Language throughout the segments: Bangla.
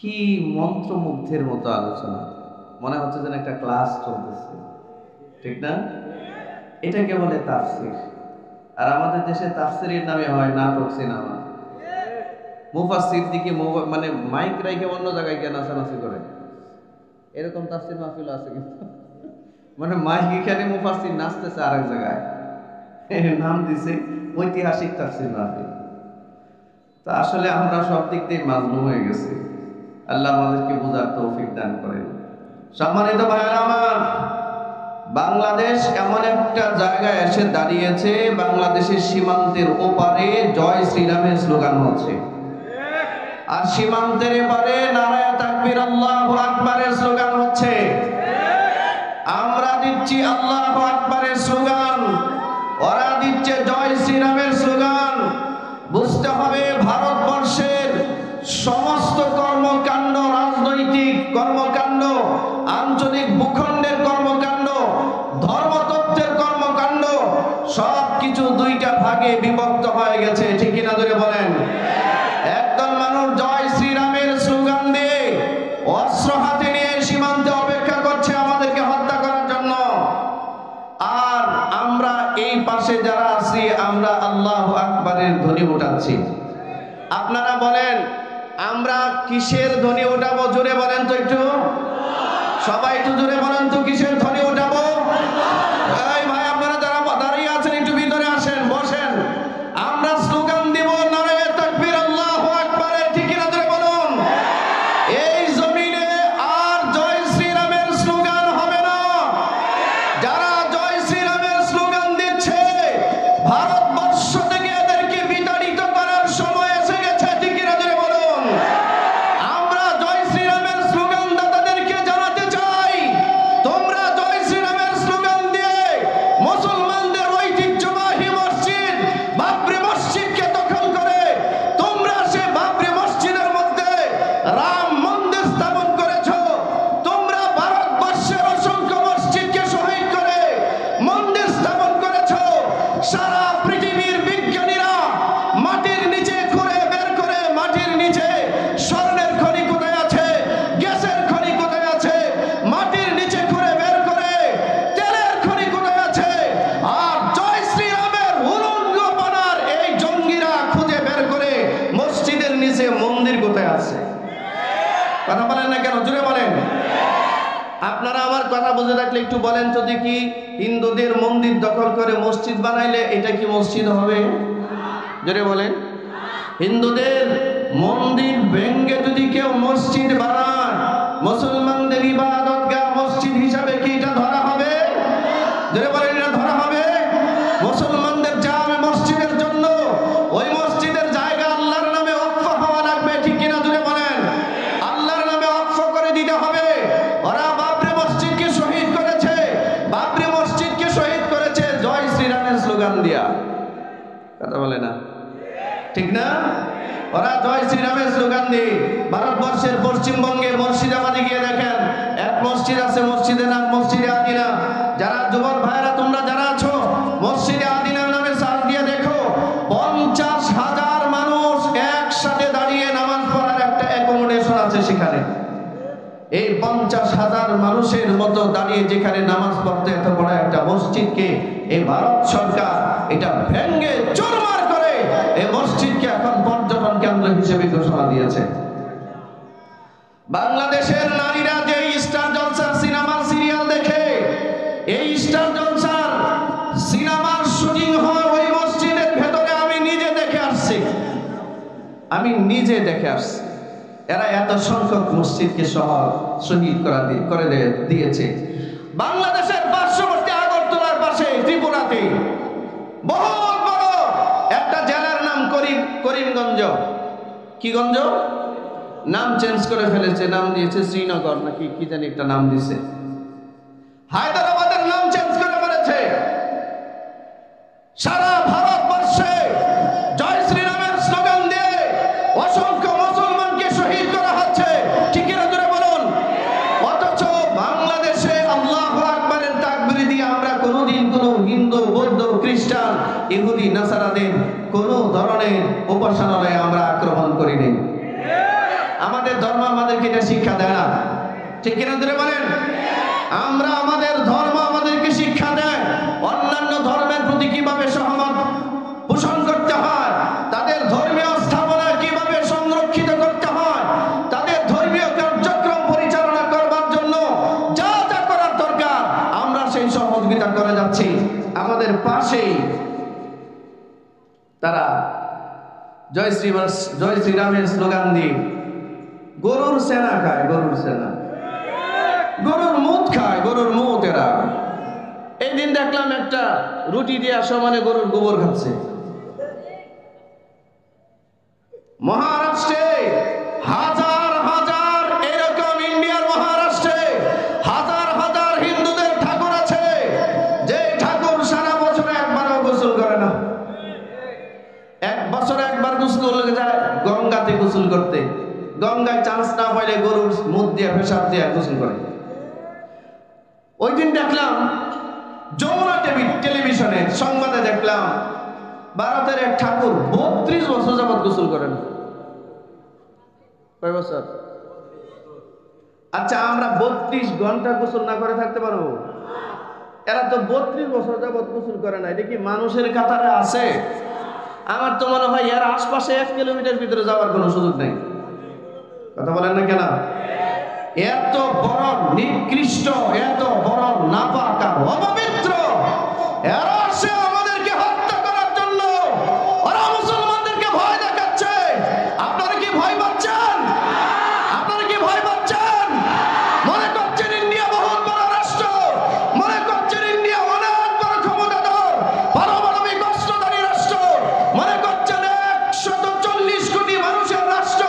কি মন্ত্রমুগ্ধের মতো আলোচনা, মনে হচ্ছে যেন একটা ক্লাস চলতেছে, ঠিক না? এটাকে বলে তাফসির। আর আমাদের দেশে তাফসিরের নামে হয় নাটক, সিনেমা। মুফাসসির দিকে মানে মাইক রাইখে অন্য জায়গায় গিয়ে নাচানাচি করে, এরকম তাফসির মাহফিল আছে কিন্তু। মানে মাইক এখানে, মুফাসসির নাচতেছে আরেক জায়গায়, নাম দিছে ঐতিহাসিক তাফসির মাহফিল। তা আসলে আমরা সব দিক দিয়ে মাজলুম হয়ে গেছি। আল্লাহ আমাদেরকে বোঝার তৌফিক দান করেন। সম্মানিত ভাইয়েরা আমার, বাংলাদেশ এমন একটা জায়গায় এসে দাঁড়িয়েছে, বাংলাদেশের সীমান্তের ওপারে জয় শ্রীরামের স্লোগান হচ্ছে, আর সীমান্তের এপারে নারায়ে তাকবীর আল্লাহু আকবারের স্লোগান হচ্ছে। আমরা দিচ্ছি আল্লাহু আকবারের স্লোগান, ওরা দিচ্ছে জয় শ্রীরামের স্লোগান। বুঝতে হবে, ভারতবর্ষের সমস্ত কর্মকাণ্ড, রাজনৈতিক কর্মকাণ্ড, আঞ্চলিক ভূখণ্ডের কর্মকাণ্ড, ধর্মতত্ত্বের কর্মকাণ্ড, সবকিছু দুইটা ভাগে বিভক্ত হয়ে গেছে, ঠিক কিনা ধরে বলেন? একদল মানুষ জয় শ্রীরামের স্লোগান দিয়ে অস্ত্র হাতে নিয়ে সীমান্তে অপেক্ষা করছে আমাদেরকে হত্যা করার জন্য, আর আমরা এই পাশে যারা আছি আমরা আল্লাহু আকবারের ধ্বনি উঠাচ্ছি। আপনারা বলেন আমরা কিসের ধ্বনি উঠাবো? জোরে বলেন তো একটু, সবাই একটু জোরে বলেন তো, কিসের ধ্বনি উঠাবো? এই ভাই, আপনারা যারা দাঁড়িয়ে আছেন একটু ভিতরে আসেন, বসেন। আমরা স্লোগান দিব নারায়ে তাকবীর আল্লাহু আকবারের, ঠিক কিনা জোরে বলুন। এই জমিনে আর জয় শ্রীরামের স্লোগান হবে না। যারা জয় শ্রীরামের স্লোগান দিচ্ছে, ভারতবর্ষ থেকে এদেরকে বিতাড়িত করার সময় এসে গেছে, ঠিক কিনা জোরে বলুন। আমরা জয় শ্রীরামের স্লোগান দাতাদেরকে জানাতে চাই, তোমরা জয় শ্রীরামের স্লোগান দিয়ে মুসলমানদের ঐতিহ্যবাহী মসজিদ বাবরি মসজিদকে দখল করে তোমরা সে বাবরি মসজিদের মধ্যে রাম মন্দির স্থাপন করেছো। তোমরা ভারতবর্ষের অসংখ্য মসজিদকে শহীদ করে মন্দির স্থাপন করেছো। সারা পৃথিবীর বিজ্ঞানীরা মাটির নিচে খুঁড়ে বের করে, মাটির নিচে স্বর্ণের খনি কোথায় আছে, গ্যাসের খনি কোথায় আছে, মাটির নিচে খুঁড়ে বের করে তেলের খনি কোথায় আছে, আর জয় শ্রীরামের উলঙ্গপনার এই জঙ্গিরা খুঁজে বের করে মসজিদের নিচে মন্দির কোথায় আছে। কথা বলেন না কেন? জোরে বলেন। আপনারা আমার কথা বুঝে রাখলে একটু বলেন তো দেখি, হিন্দুদের মন্দির দখল করে মসজিদ বানাইলে এটা কি মসজিদ হবে? জোরে বলেন। হিন্দুদের মন্দির ভেঙ্গে যদি কেউ মসজিদ বানায়, মুসলমানদের ইবাদতগাহ মসজিদ হিসাবে কি এটা ধরা হবে? জোরে বলেন, এটা ধরা হবে? মুসলমানদের জামে মসজিদের জন্য ওই মসজিদের জায়গা আল্লাহর নামে ওয়াকফ হওয়া লাগবে, ঠিক কিনা জোরে বলেন। আল্লাহর নামে ওয়াকফ করে দিতে হবে। ওরা বাবরি মসজিদকে শহীদ করেছে, বাবরি মসজিদকে শহীদ করেছে জয় শ্রীরামের স্লোগান দিয়া। কথা বলে না, ঠিক না? ওরা জয় শ্রীরামের স্লোগান দিয়ে ভারতবর্ষের পশ্চিমবঙ্গে মুর্শিদাবাদে গিয়ে দেখেন, এক মসজিদ আছে, মসজিদের নাম মসজিদে আদিনা। যারা যুবক ভাইরা তোমরা যারা আছো, মসজিদে আদিনার নামে সার্চ দিয়ে দেখো, 50,000 মানুষ একসাথে দাঁড়িয়ে নামাজ পড়ার একটা অ্যাকোমোডেশন আছে সেখানে। এই 50,000 মানুষের মতো দাঁড়িয়ে যেখানে নামাজ পড়তে এত বড় একটা মসজিদকে এই ভারত সরকার এটা ভেঙ্গে চুরমার করে এই মসজিদকে এখন পর্যটন কেন্দ্র হিসেবে ঘোষণা দিয়েছে। বাংলাদেশের নারীরা যে স্টার জলসার সিনেমার সিরিয়াল দেখে, এই স্টার জলসার সিনেমার শুটিং হয় ওই মসজিদের ভেতরে। আমি নিজে দেখে আসছি, আমি নিজে দেখে আসছি। এরা এত সংখ্যক মসজিদকে শহীদ করে দিয়েছে। বাংলাদেশের পার্শ্ববর্তী আগরতলার পাশে ত্রিপুরাতে বহুত বড় একটা জেলার নাম করিমগঞ্জ। কি গঞ্জ? নাম চেঞ্জ করে ফেলেছে, নাম দিয়েছে শ্রীনগর নাকি কি জানি একটা নাম দিয়েছে। হায়দ্রাবাদের নাম চেঞ্জ করে ফেলেছে। সারা ভারতবর্ষে জয় শ্রীরামের স্লোগান দিয়ে অসংখ্য মুসলমানকে শহীদ করা হচ্ছে, ঠিক কিনা জোরে বলুন। অথচ বাংলাদেশে আল্লাহু আকবারের তাকবীর দিয়ে আমরা কোনোদিন কোনো হিন্দু, বৌদ্ধ, খ্রিস্টান, ইহুদি, নাসারাদের কোনো ধরনের উপাসনালয়ে আমরা আক্রমণ করিনি। আমাদের ধর্ম আমাদেরকে এটা শিক্ষা দেয় না, ঠিক কিনা ধরে বলেন? আমরা আমাদের ধর্ম আমাদেরকে শিক্ষা দেয় অন্যান্য ধর্মের প্রতি কিভাবে সহমত পোষণ করতে হয়, তাদের ধর্মীয় স্থাপনা কিভাবে সংরক্ষিত করতে হয়, তাদের ধর্মীয় কার্যক্রম পরিচালনা করবার জন্য যা যা করার দরকার আমরা সেই সহযোগিতা করে যাচ্ছি। আমাদের পাশেই তারা জয় শ্রীরামের স্লোগান দিয়ে গরুর সেনা খায়, গরুর সেনা, গরুর মুত খায়, গরুর মুত। এরা এই দিন দেখলাম একটা রুটি দিয়ে সমানে গরুর গোবর খাচ্ছে। মহারাষ্ট্রে হাজার হাজার, এরকম ইন্ডিয়ার মহারাষ্ট্রে হাজার হাজার হিন্দুদের ঠাকুর আছে যে ঠাকুর সারা বছরে একবারও গোসল করে না। এক বছরে একবার গোসল যায় গঙ্গাতে গোসল করতে, গঙ্গায় চান্স না পাইলে গরুর মুখ দিয়ে পেশাব দিয়ে গোসল করে। ওই দিন দেখলাম যমুনা টেলিভিশনে সংবাদে দেখলাম ভারতের এক ঠাকুর 32 বছর যাবৎ গোসল করেন। কয় বছর? আচ্ছা, আমরা 32 ঘন্টা গোসল না করে থাকতে পারবো? এরা তো 32 বছর যাবৎ গোসল করে না। এটা কি মানুষের কাতারে আছে? আমার তো মনে হয় এর আশপাশে 1 কিলোমিটার ভিতরে যাওয়ার কোনো সুযোগ নেই। কথা বলেন না কেন? এত বড় নিকৃষ্ট, এত বড় নাপাক আর অপবিত্র, এরা আসে আমাদেরকে হত্যা করার জন্য। ওরা মুসলমানদেরকে ভয় দেখাচ্ছে। আপনারা কি ভয় পাচ্ছেন? আপনারা কি ভয় পাচ্ছেন? মনে করছেন ইন্ডিয়া বহুত বড় রাষ্ট্র, মনে করছেন ইন্ডিয়া অনেক বড় ক্ষমতাধর পারমাণবিক অস্ত্রধারী রাষ্ট্র, মনে করছেন 140 কোটি মানুষের রাষ্ট্র।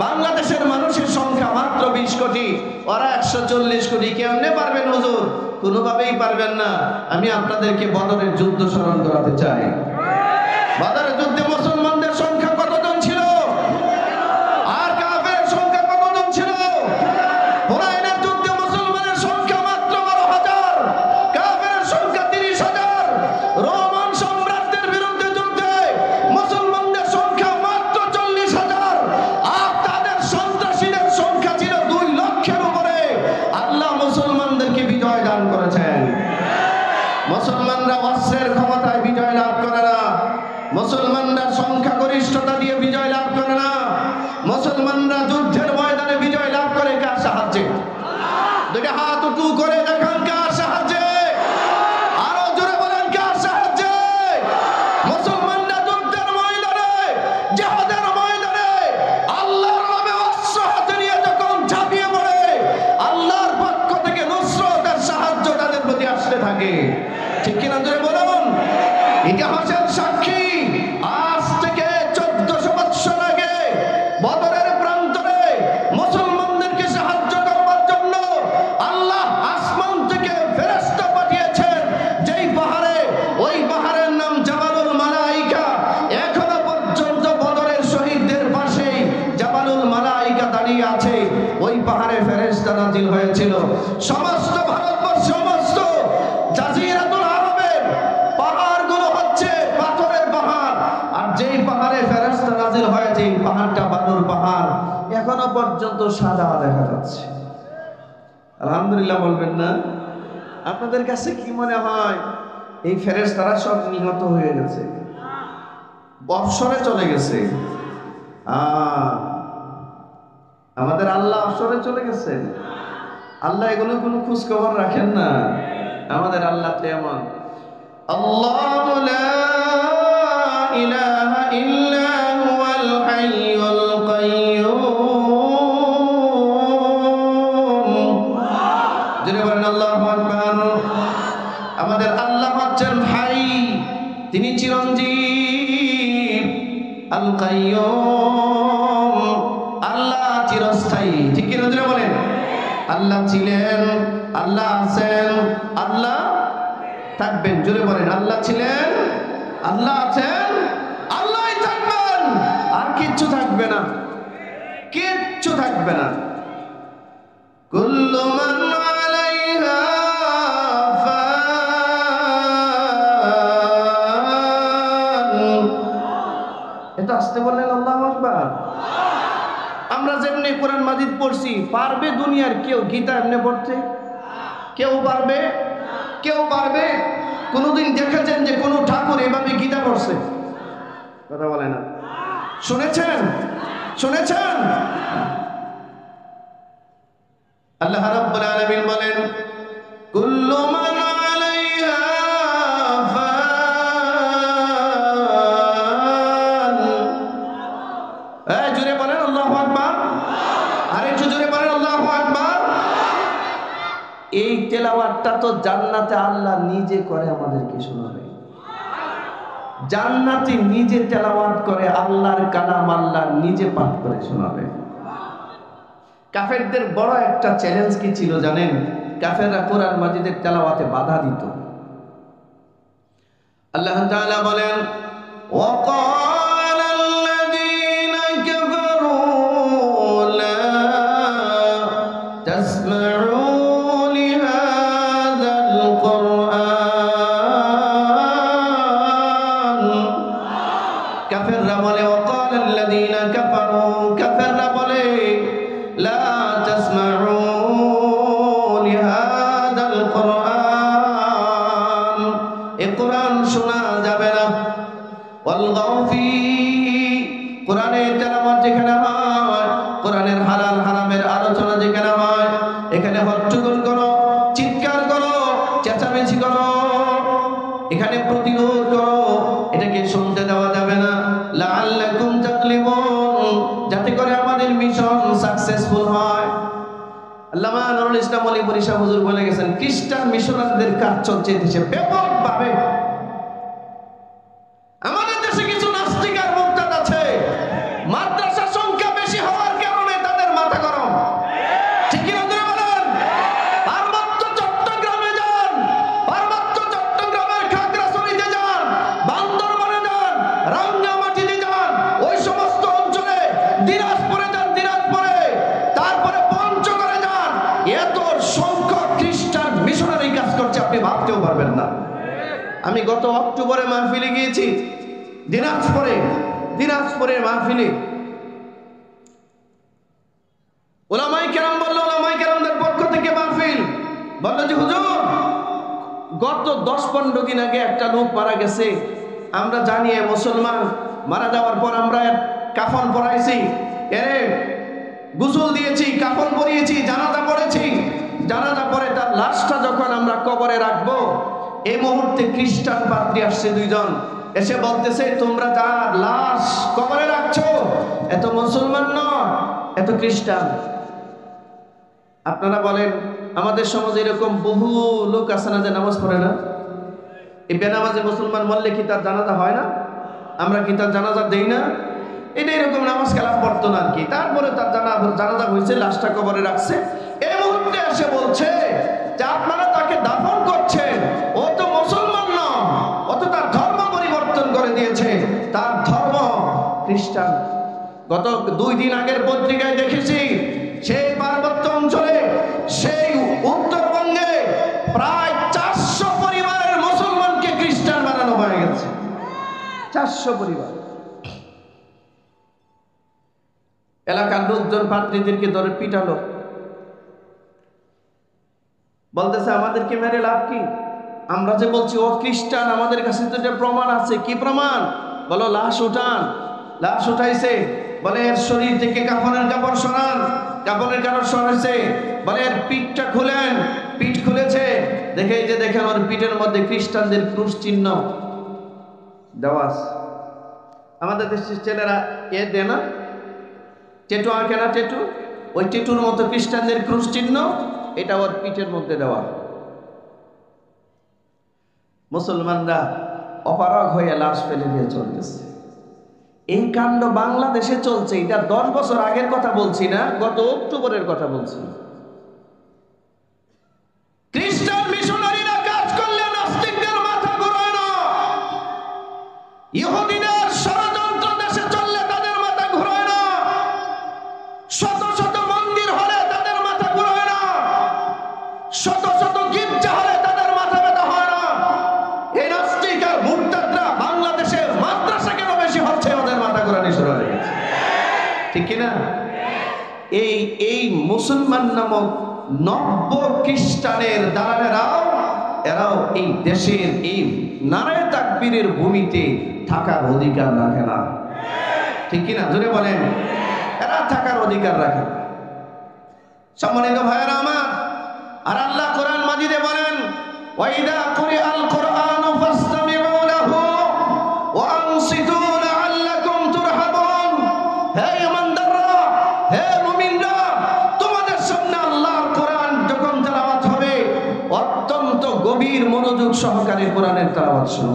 বাংলাদেশের মানুষের সংখ্যা মাত্র 20 কোটি, ওরা 140 কোটি। কেমনে পারবেন হুজুর? কোনোভাবেই পারবেন না। আমি আপনাদেরকে বদরের যুদ্ধ স্মরণ করাতে চাই। বদরের যুদ্ধে মুসলমানদের সংখ্যা কতজন ছিল? আর কাফেরের সংখ্যা কতজন ছিল? হুনাইনের যুদ্ধে মুসলমানের সংখ্যা মাত্র 12,000, কাফেরের সংখ্যা 30,000। রোমান সম্রাটদের বিরুদ্ধে যুদ্ধে মুসলমানদের সংখ্যা মাত্র 40,000, আর তাদের সন্ত্রাসীদের সংখ্যা ছিল 2 লক্ষের উপরে। আল্লাহ মুসলমানদেরকে বিজয় দান করেছেন। মুসলমানরা অস্ত্রের ক্ষমতায় বিজয় লাভ করে না, মুসলমানরা সংখ্যাগরিষ্ঠতা দিয়ে বিজয় লাভ করে না। মুসলমানরা যুদ্ধের ময়দানে বিজয় লাভ করে কার সাহায্যে? দুটো হাত উঁচু করে দেখান, কার সাহায্যে? আরো জোরে বলেন, কার সাহায্যে? মুসলমানরা যুদ্ধের ময়দানে, জিহাদের ময়দানে আল্লাহর নামে অস্ত্র হাতে নিয়ে যখন ঝাঁপিয়ে পড়ে, আল্লাহর পক্ষ থেকে নুসরত আর সাহায্য তাদের প্রতি আসতে থাকে। ঠিক কিনা জোরে বলুন? ইতিহাসের সাক্ষী, আজ থেকে 1400 বছর আগে বদরের প্রান্তরে মুসলমানদেরকে সাহায্য করবার জন্য আল্লাহ আসমান থেকে ফেরেশতা পাঠিয়েছেন। যেই পাহাড়ে, ওই পাহাড়ের নাম জাবালুল মালাইকা। এখনো পর্যন্ত বদরের শহীদদের পাশেই জাবালুল মালাইকা দাঁড়িয়ে আছে। ওই পাহাড়ে ফেরেশতা নাজিল হয়েছিল। সমস্ত ভারতবর্ষ, সমস্ত জাজিরাতুল আরবের পাহাড়গুলো হচ্ছে পাথরের পাহাড়। আর যেই পাহাড়ে ফেরেশতা নাজিল হয়েছে, এই পাহাড়টা বালুর পাহাড়। এখনো পর্যন্ত সাদা দেখা যাচ্ছে। আলহামদুলিল্লাহ বলবেন না? আপনাদের কাছে কি মনে হয় এই ফেরেশতারা সব নিহত হয়ে গেছে, অবসরে চলে গেছে? আমাদের আল্লাহ অবসরে চলে গেছেন? আল্লাহ এগুলো কোনো খোঁজ খবর রাখেন না। আমাদের আল্লাহ তো এমন, আল্লাহু লা ইলাহা ইল্লা হুয়াল হাইয়ুল কাইয়্যুম। জোরে বলেন আল্লাহু আকবার। আমাদের আল্লাহ হচ্ছেন হাই, তিনি চিরঞ্জীব। আল কাইয়্যুম, আল্লাহ চিরস্থায়ী। ঠিক কি না? জোরে বলেন। আল্লাহ ছিলেন, আল্লাহ আছেন, আল্লাহ থাকবেন। জোরে বলেন, আল্লাহ ছিলেন, আল্লাহ আছেন, আল্লাহই থাকবেন। আর কিচ্ছু থাকবে না, কিচ্ছু থাকবে না। কুল্লু মান আলাইহা ফান। এটা আসতে বললেন আল্লাহু আকবার। আমরা যেমনি এমনি কোরআন মাজিদ পড়ছি, পারবে দুনিয়ার কেউ গীতা এমনি পড়তে? কেউ পারবে? কেউ পারবে? কোনদিন দেখেছেন যে কোন ঠাকুর এভাবে গীতা পড়ছে? কথা বলে না। শুনেছেন? শুনেছেন? আল্লাহ রাব্বুল আলামিন বলেন, কুল্লু মান আলাইহা ফান। জোরে বলেন আল্লাহু আকবার। আরেকটু জোরে বলেন আল্লাহু আকবার। এই তেলাওয়াতটা তো জান্নাতে আল্লাহ নিজে করে আমাদেরকে শোনাবে। জান্নাতে নিজে তেলাওয়াত করে আল্লাহর কালাম আল্লাহ নিজে পাঠ করে শোনাবে। কাফেরদের বড় একটা চ্যালেঞ্জ কি ছিল জানেন? কাফেররা কোরআন মাজিদের তেলাওয়াতে বাধা দিত। আল্লাহ তাআলা বলেন, ওয়াকাল আল্লাযীনা কাফারু লা তাসমাউ লিহাযাল কুরআন। কাফেররা বলে, ওয়াকাল আল্লাযীনা কাফারু, কাফেররা বলে, লা তাসমাউ লিহাযাল কুরআন, এ কোরআন শোনা যাবে না। ওয়ালগাউ ফি, কোরআনের তেলাওয়াত যেখানে হয়, কোরআনের হালাল হারামের আলোচনা যেখানে হয়, এখানে হট্টগোল করো, চিৎকার করো, চেঁচামেচি করো, এখানে প্রতিরোধ করো, এটাকে শুনতে দেওয়া যাবে না। লাআল্লাকুম তাগলিবুন, যাতে করে আমাদের মিশন সাকসেসফুল হয়। আল্লামা নুরুল ইসলাম ওলি বরিশা হুজুর বলে গেছেন, খ্রিস্টান মিশনারিদের কাজ চলছে দেশে ব্যাপকভাবে। আমাদের দেশে কিছু নাস্তিক আর মুরতাদ আছে, মাদ্রাসার সংখ্যা বেশি হওয়ার কারণে তাদের মাথা গরম। ঠিক কি না বলেন? পার্বত্য চট্টগ্রামে যান, পার্বত্য চট্টগ্রামের খাগড়াছড়িতে যান, বান্দরবানে যান, রাঙ্গামাটিতে যান, ওই সমস্ত অঞ্চলে, দিনাজপুরে যান, দিনাজপুরে, তারপরে পঞ্চগড়ে যান, এত সংখ্যক খ্রিস্টান মিশনারি কাজ করছে আপনি ভাবতেও পারবেন না। আমি গত অক্টোবরে মাহফিলে গিয়েছি দিনাজপুরের মাহফিলে। ওলামায়ে কেরাম বলল, ওলামায়ে কেরামদের পক্ষ থেকে মাহফিল বলল যে হুজুর, গত 10-15 দিন আগে একটা লোক মারা গেছে, আমরা জানি মুসলমান, মারা যাওয়ার পর আমরা কাফন পরাইছি, এরে গোসল দিয়েছি, কাফন পরিয়েছি, জানাজা পড়েছি। জানাজা পরে তার লাশটা যখন আমরা কবরে রাখবো, এই মুহূর্তে খ্রিস্টান পাদ্রী আসছে 2 জন, এসে বলতেছে, তোমরা যার লাশ কবরে রাখছো এত মুসলমান নয়, এত খ্রিস্টান। আপনারা বলেন, আমাদের সমাজে এরকম বহু লোক আছে না যে নামাজ পড়ে না? এই বেনামাজি মুসলমান মরলে কি তার জানাজা হয় না? আমরা কি তার জানাজা দেই না? এটা এরকম নামাজ কালাম পড়তো না আর কি, তারপরে তার জানাজা হয়েছে, লাশটা কবরে রাখছে। এই মুহূর্তে এসে বলছে যে আপনারা তাকে দাফন করছেন, ও তো মুসলমান নয়, ও তো তার ধর্ম পরিবর্তন করে দিয়েছে, তার ধর্ম খ্রিস্টান। গত 2 দিন আগের পত্রিকায় দেখেছি, সেই পার্বত্য অঞ্চলে, সেই উত্তরবঙ্গে প্রায় 400 পরিবারের মুসলমানকে খ্রিস্টান বানানো হয়ে গেছে। 400 পরিবার। এলাকার লোকজন পাত্রীদেরকে ধরে পিটালো, বলতেছে আমাদেরকে মেরে লাভ কি? আমরা যে বলছি ও খ্রিস্টান, আমাদের কাছে তো এটা প্রমাণ আছে। কি প্রমাণ? বলো লাশ উঠান। লাশ উঠাইছে, বলে এর শরীর থেকে কাফনের কাপড় সরান, কাপড়ের কাপড় সরাইছে, বলে এর পিঠটা খুলেন, পিঠ খুলেছে, দেখে এই যে দেখেন ওর পিঠের মধ্যে খ্রিস্টানদের ক্রুশ চিহ্ন দেওয়া আছে। আমাদের দেশের ছেলেরা এ দেয় না, টেটু আঁকে না, টেটু, ওই টেটুর মতো খ্রিস্টানদের ক্রুশ চিহ্ন, এটা ওর পিঠের মধ্যে দেওয়া। মুসলমানরা অপারগ হয়ে লাশ ফেলে দিয়ে চলতেছে। এই কাণ্ড বাংলাদেশে চলছে। এটা 10 বছর আগের কথা বলছি না, গত অক্টোবরের কথা বলছি। খ্রিস্টান মিশনারিরা কাজ করলে নাস্তিকদের মাথা ঘোরায় না, ইহুদিদের ষড়যন্ত্র দেশে চললে তাদের মাথা ঘোরায় না, শত শত মন্দির হলে তাদের মাথা ঘোরায় না, শত শত গির্জা হলে তাদের মাথা ব্যথা হয় না। এই নাস্তিক আর মুরতাদরা বাংলাদেশে মাদ্রাসা কেন বেশি হচ্ছে, ওদের মাথা ঘোরানি শুরু হয়ে গেছে। ঠিক কিনা? এই এই মুসলমান নামক নব্য খ্রিস্টানের এরাও এই দেশের এই নারায়ে তাকবীরের ভূমিতে থাকার অধিকার রাখে না, ঠিক কিনা জোরে বলেন? এরা থাকার অধিকার রাখে না। সম্মানিত ভাইয়েরা আমার, আর আল্লাহ কোরআন মাজিদে বলেন, ওয়াইদা কুরিআল কুরআনু ফাসতামিউ লাহু ওয়া আনসিতু লাআল্লাকুম তুরহামুন। হে ঈমানদাররা, হে মুমিনরা, তোমাদের সামনে আল্লাহর কোরআন যখন তেলাওয়াত হবে অত্যন্ত গভীর মনোযোগ সহকারে কোরআনের তেলাওয়াত শুনো।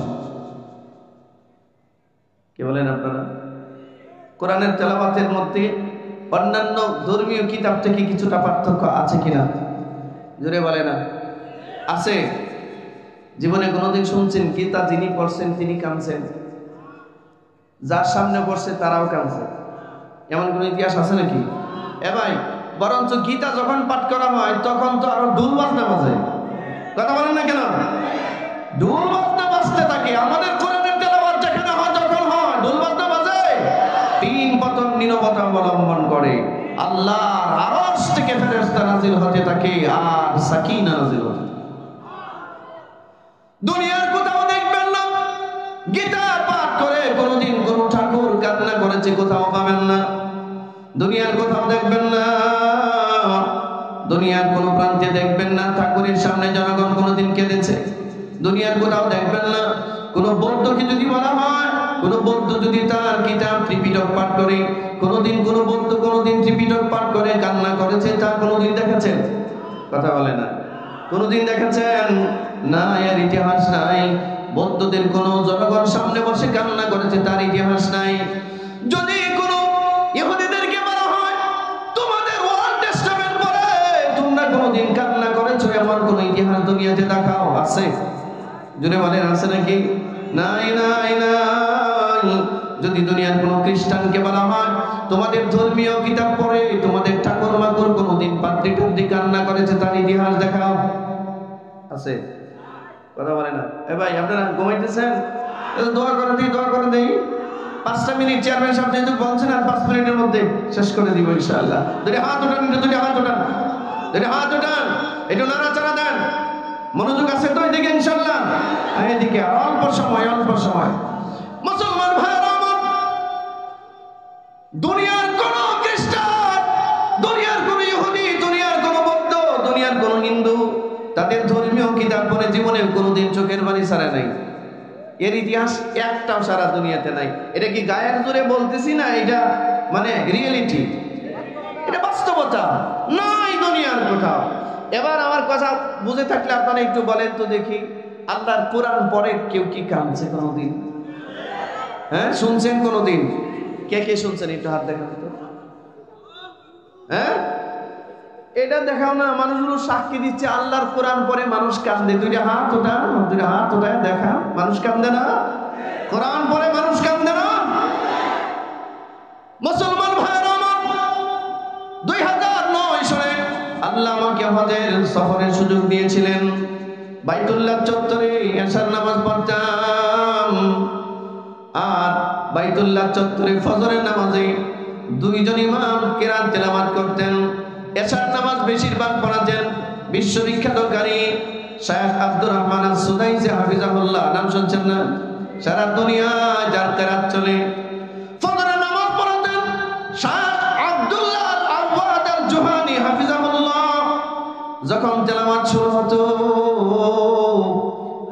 কি বলেন আপনারা? কোরআনের তেলাওয়াতের মধ্যে অন্যান্য ধর্মীয় কিতাব থেকে কিছুটা পার্থক্য আছে কিনা জোরে বলে না? আছে। জীবনে কোনোদিন শুনছেন গীতা যিনি পড়ছেন তিনি কাঁদছেন, যার সামনে পড়ছে তারাও কাঁদছে, এমন কোন ইতিহাস আছে নাকি? এ ভাই, বরঞ্চ গীতা যখন পাঠ করা হয় তখন তো আরো ঢোল বাজনা বাজে, কথা বলেন না কেন? ঢোল বাজনা বাজতে থাকে। আমাদের কোরআনের তেলাওয়াত যেখানে হয় যখন হয় ঢোল বাজনা বাজে, তিন পতন নীরবতা অবলম্বন করে, আল্লাহর আরশ থেকে ফেরেশতা নাযিল হতে থাকে আর সাকিনা নাযিল হতে থাকে। দুনিয়ার কোথাও দেখবেন না গীতা পাঠ করে কোনোদিন কোন ঠাকুর কান্না করেছে, কোথাও পাবেন না। দুনিয়ার কোথাও দেখবেন না, দুনিয়ার কোন প্রান্তে দেখবেন না ঠাকুরের সামনে জনগণ কোনোদিন কেঁদেছে। দুনিয়ার কোথাও দেখবেন না কোন বৌদ্ধকে যদি বলা হয়, কোন বৌদ্ধ যদি তার কিতাব ত্রিপিটক পাঠ করে, কোনোদিন কোন বৌদ্ধ কোনোদিন ত্রিপিটক পাঠ করে কান্না করেছে, তা কোনোদিন দেখেছেন? কথা বলে না। কোনোদিন দেখেছেন? না, এর ইতিহাস নাই। বৌদ্ধদের কোন জনগণ সামনে বসে কান্না করেছে তার ইতিহাস নাই। যদি কোন ইহুদিদেরকে বলা হয় তোমাদের ওল্ড টেস্টামেন্ট পড়ে তোমরা কোনোদিন কান্না করেছো, এমন কোন ইতিহাস দুনিয়াতে দেখাও আছে? জুড়ে বলেন আছে নাকি? নাই নাই নাই। যদি দুনিয়ার কোন খ্রিস্টানকে বলা হয় তোমাদের ধর্মীয় কিতাব পড়ে তোমাদের ঠাকুর মাকুর কোনোদিন পাদ্রী টাদ্রী কান্না করেছে, তার ইতিহাস দেখাও আছে? কথা বলে না। এ ভাই, আপনারা ঘুমাইতেছেন? দোয়া করে দিই, দোয়া করে দিই। 5টা মিনিট চেয়ারম্যান সাহেব যেহেতু বলছেন, আর 5 মিনিটের মধ্যে শেষ করে দিব ইনশাআল্লাহ। দুটি হাত উঠান, দুটি হাত উঠান, দুটি হাত উঠান, একটু নাড়াচাড়া দেন। মনোযোগ আছে তো এদিকে ইনশাআল্লাহ? এদিকে অল্প সময়, অল্প সময়। মুসলমান ভাইরা আমার, দুনিয়ার কোন খ্রিস্টান, দুনিয়ার কোন ইহুদি, দুনিয়ার কোন বৌদ্ধ, দুনিয়ার কোন হিন্দু তাদের ধর্মীয় কিতাব পড়ে জীবনে কোনোদিন চোখের পানি ছাড়ে নাই। এর ইতিহাস একটাও সারা দুনিয়াতে নাই। এটা কি গায়ের জোরে বলতেছি না, এটা মানে রিয়েলিটি, এটা বাস্তবতা নাই দুনিয়ার কোথাও। এবার আমার কথা বুঝে থাকলে আপনারা একটু বলেন তো দেখি, আল্লাহর কোরআন পড়ে কেউ কি কাঁদছে কোনোদিন? হ্যাঁ, শুনছেন কোনোদিন? কে কে শুনছেন একটু হাত দেখান তো। হ্যাঁ, এটা দেখাও না। মানুষগুলো সাক্ষী দিচ্ছে আল্লাহর কোরআন পড়ে মানুষ কান্দে। দুইটা হাত ওটা, দুইটা হাত ওটায় দেখা, মানুষ কান্দে না? কোরআন পড়ে মানুষ কান্দে না? মুসলমান ভাইরা আমার, 2009 সালে আল্লাহ আমাকে হজের সফরের সুযোগ দিয়েছিলেন। বাইতুল্লাহ চত্বরে এশার নামাজ পড়তাম, আর বাইতুল্লাহ চত্বরে ফজরের নামাজে 2 জন ইমাম কিরাত তেলাওয়াত করতেন। এশার নামাজ বেশিরভাগ পড়াতেন বিশ্ববিখ্যাত কারি শায়খ আব্দুর রহমান আস-সুদাইসি হাফিজাহুল্লাহ। নাম শুনছেন না? সারা দুনিয়ায় যার কিরাত চলে। ফজরের নামাজ পড়াতেন শায়খ আব্দুল্লাহ আল-আওয়াদ আল-জুহানি হাফিজাহুল্লাহ। যখন তেলাওয়াত শুরু হতো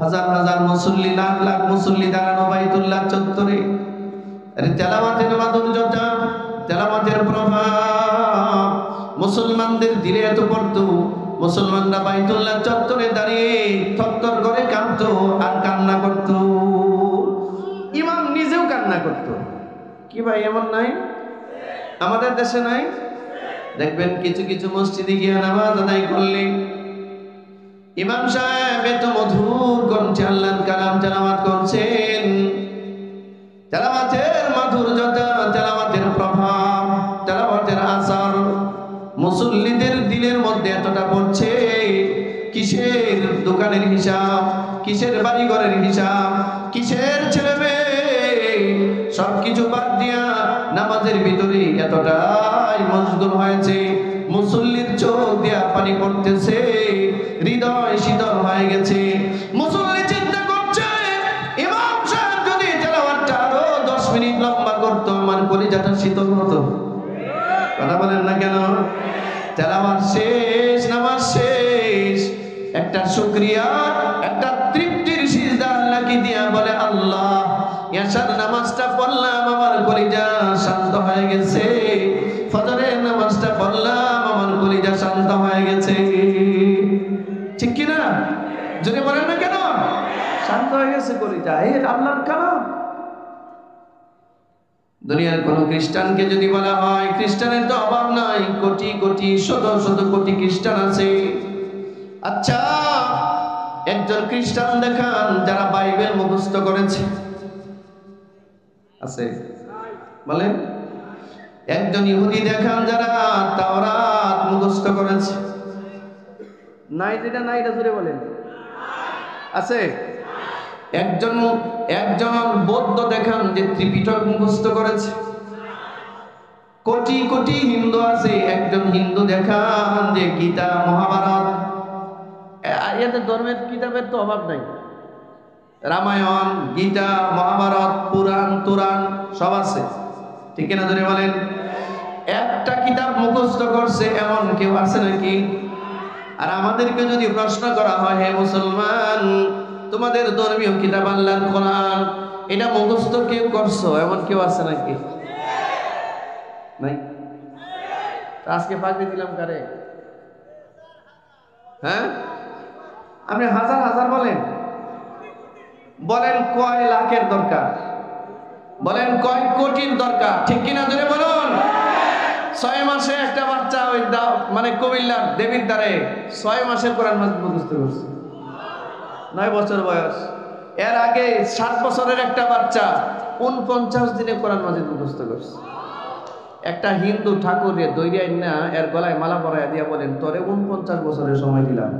হাজার হাজার মুসল্লি, লাখ লাখ মুসল্লি দাঁড়ানো বাইতুল্লাহ চত্বরে। তেলাওয়াতের মাধুর্যতা, তেলাওয়াতের প্রভাব মুসলমানদের দিলে এত পড়তো, মুসলমানরা বাইতুল্লাহ চত্বরে দাঁড়িয়ে থরথর করে কাঁদতো আর কান্না করত। ইমাম নিজেও কান্না করত। কি ভাই, এমন নাই? আমাদের দেশে নাই? দেখবেন কিছু কিছু মসজিদে গিয়ে নামাজ আদায় করলে ইমাম সাহেব এত মধুর কণ্ঠে আল্লাহর কালাম তেলাওয়াত করছেন। তেলাওয়াতের মাধুর্যতা, তেলাওয়াতের প্রভাব, তেলাওয়াতের আসার মুসল্লিদের দিলের মধ্যে এতটা পড়ছে, কিসের দোকানের হিসাব, কিসের বাড়িঘরের হিসাব, কিসের ছেলে মেয়ে, সবকিছু বাদ দিয়া নামাজ নামাজের ভিতরে এতটাই মশগুল হয়েছে, মুসল্লির চোখ দিয়া পানি পড়তেছে, হৃদয় শীতল হয়ে গেছে। মুসল্লি চিন্তা করছে, ইমাম সাহেব যদি তেলাওয়াতটা আরো 10 মিনিট লম্বা করতো, আমার কলিজাটা শীতল হতো। কথা বলেন না কেন? তেলাওয়াত শেষ, নামাজ শেষ, একটা শুকরিয়া, একটা তৃপ্তির সিজদা আল্লাহকে দিয়া বলে, আল্লাহ ইয়াশার নামাজটা পড়লাম, আমার কলিজা শান্ত হয়ে গেছে। ফজরের নামাজটা পড়লাম, আমার কলিজা শান্ত হয়ে গেছে। ঠিক কি না? যদি বলেন না কেন? শান্ত হয়ে গেছে কলিজা, এই আল্লাহর কালাম। দুনিয়ার কোন খ্রিস্টানকে যদি বলা হয়, খ্রিস্টানের তো অভাব নাই, কোটি কোটি শত শত কোটি খ্রিস্টান আছে। আচ্ছা, একজন খ্রিস্টান দেখান যারা বাইবেল মুখস্থ করেছে, আছে? বলেন। একজন ইহুদি দেখান যারা তাওরাত মুখস্থ করেছে। নাই, যেটা নাই এটা জোরে বলেন। আছে? একজন বৌদ্ধ দেখান যে ত্রিপিটক মুখস্থ করেছে। কোটি কোটি হিন্দু আছে, একজন হিন্দু দেখান যে গীতা, মহাভারত, এদের ধর্মের কিতাবের তো অভাব নাই। রামায়ণ, গীতা, মহাভারত, পুরাণ, তুরান সব আছে। ঠিক কিনা ধরে বলেন? একটা কিতাব মুখস্থ করছে এমন কেউ আছে নাকি? আর আমাদেরকে যদি প্রশ্ন করা হয়, হে মুসলমান, তোমাদের ধর্মীয় কিতাব আল্লাহর কোরআন, এটা মুখস্থ কেউ করছো এমন কেউ আছে নাকি? নাই। আজকে পাগড়ি দিলাম কারে? হ্যাঁ, আপনি হাজার হাজার বলেন, বলেন কয় লাখের দরকার, বলেন কয় কোটির দরকার, ঠিক কিনা জোরে বলুন। 6 মাসে একটা বাচ্চা ওই মানে কুমিল্লার দেবীর দ্বারে 6 মাসের কোরআন মুখস্থ করছে, 9 বছর বয়স। এর আগে 7 বছরের একটা বাচ্চা 49 দিনে কোরআন মাজিদ মুখস্থ করছে। একটা হিন্দু ঠাকুরের দৈরিয়াই না এর গলায় মালা পরাইয়া দিয়া বলেন, তোরে 49 বছরের সময় দিলাম,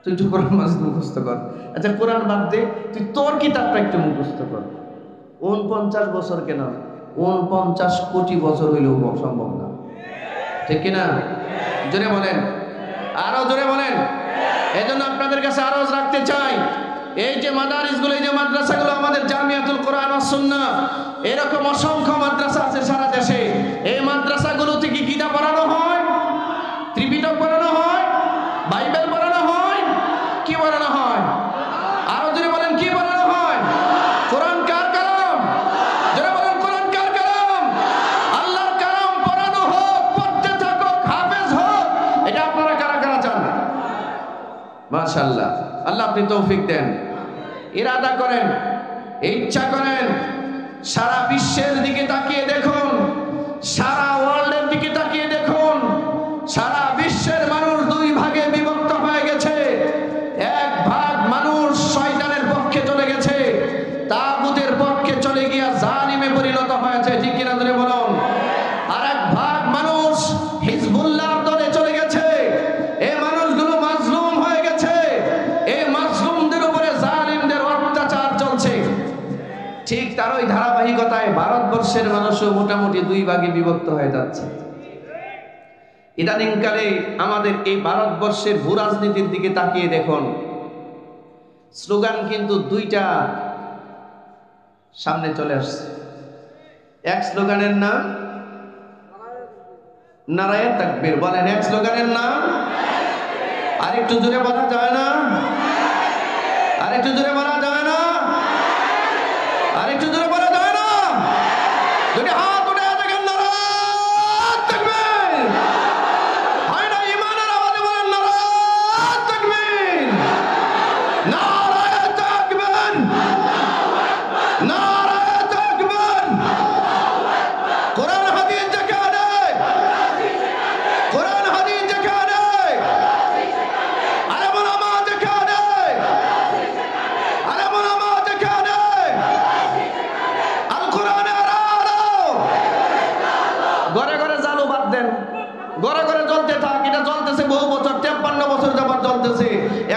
তুই একটু কোরআন মাজিদ মুখস্থ কর। আচ্ছা কোরআন বাদ দে, তুই তোর কিতাবটা একটু মুখস্থ কর। 49 বছর কেন, 49 কোটি বছর হইলেও সম্ভব না, ঠিক কিনা? জোরে বলেন, আরো জোরে বলেন। এজন্য আপনাদের কাছে আরজ রাখতে চাই, এই যে মাদারিসগুলো, এই যে মাদ্রাসাগুলো, আমাদের জামিয়াতুল কোরআন ওয়াস সুন্নাহ, এরকম অসংখ্য মাদ্রাসা আছে সারা দেশে। এই মাদ্রাসাগুলোতে কি গীতা পড়ানো হয়, ত্রিপিটক পড়ানো হয়, বাইবেল পড়ানো হয়, কি পড়ানো হয়? আরো জোরে বলেন, কি পড়ানো হয়? কোরআন কার কালাম? জোরে বলেন, কোরআন কার কালাম? আল্লাহর কালাম পড়ানো হোক, পড়তে থাকুক, হাফেজ হোক। এটা আপনারা কারা কারা চান? মাশাআল্লাহ, আল্লাহ আপনি তৌফিক দেন। ইরাদা করেন, ইচ্ছা করেন, সারা বিশ্বের দিকে তাকিয়ে দেখুন, সারা ওয়ার্ল্ডের দিকে তাকিয়ে দেখুন। সারা বিশ্বের মানুষ 2 ভাগে বিভক্ত হয়ে গেছে। এক ভাগ মানুষ শয়তানের পক্ষে চলে গেছে, তাগুতের পক্ষে চলে গিয়া জালিমে পরিণত হয়েছে, ঠিক কিনা ধরে বলুন। আর এক ভাগ মানুষ হিজবুল্লাহর দলে চলে গেছে। এই মানুষগুলো মাজলুম হয়ে গেছে, এই মাজলুমদের উপরে জালিমদের অত্যাচার চলছে। ঠিক তার ওই ধারাবাহিকতায় ভারতবর্ষের মানুষও মোটামুটি 2 ভাগে বিভক্ত হয়ে যাচ্ছে। ইদানিংকালে আমাদের এই ভারতবর্ষের ভূ রাজনীতির দিকে তাকিয়ে দেখুন, স্লোগান কিন্তু 2টা সামনে চলে আসছে। এক স্লোগানের নাম নারায়ে তাকবীর, বলেন এক স্লোগানের নাম। আরেকটু জোরে বলা যায় না? আরেকটু জোরে বলা যায় না? আরেকটু জোরে বলা যায় না? যদি হাত উঠে দেখেন, নারায়ে তাকবীর। হয় না? ঈমানের আওয়াজে বলেন নারায়ে তাকবীর, নারায়ে তাকবীর, নারায়ে তাকবীর। কোরআন হাদিস যেখানে, কোরআন হাদিস যেখানে, আলেম ওলামা যেখানে, আলেম ওলামা যেখানে, আল কোরআনের আলো। ঘরে ঘরে জালু বাদ দেন, ঘরে ঘরে জ্বলতে থাক। এটা চলতেছে বহু বছর, 53 বছর যাবত চলতেছে।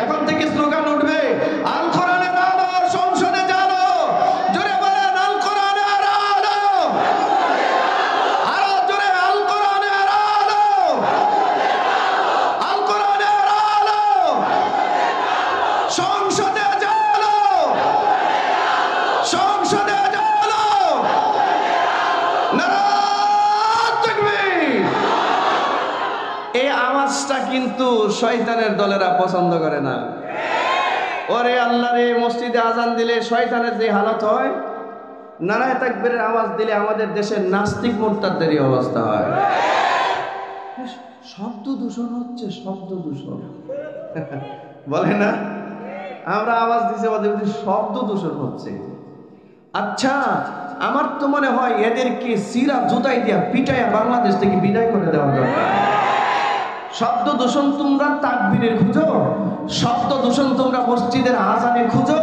এখন থেকে স্লোগান উঠবে, আল কোরআনের আলো, সংসদে জালো। জোরে বলেন, আল কোরআনের আলো। কিন্তু শয়তানের দলেরা পছন্দ করে না। ওরে আল্লাহ রে, মসজিদে আজান দিলে শয়তানের যে হালত হয়, নারায়ে তাকবীরের আওয়াজ দিলে আমাদের দেশের নাস্তিক মুরতাদদেরই অবস্থা হয়। শব্দ দূষণ হচ্ছে, শব্দ দূষণ বলে না, আমরা আওয়াজ দিছি ওদের শব্দ দূষণ হচ্ছে। আচ্ছা, আমার তো মনে হয় এদেরকে সিরা জুতাই দিয়া পিটাইয়া বাংলাদেশ থেকে বিদায় করে দেওয়া দরকার। শব্দ দূষণ তোমরা তাকবীরের খুঁজো, শব্দ দূষণ তোমরা মসজিদের আজানে খুঁজো।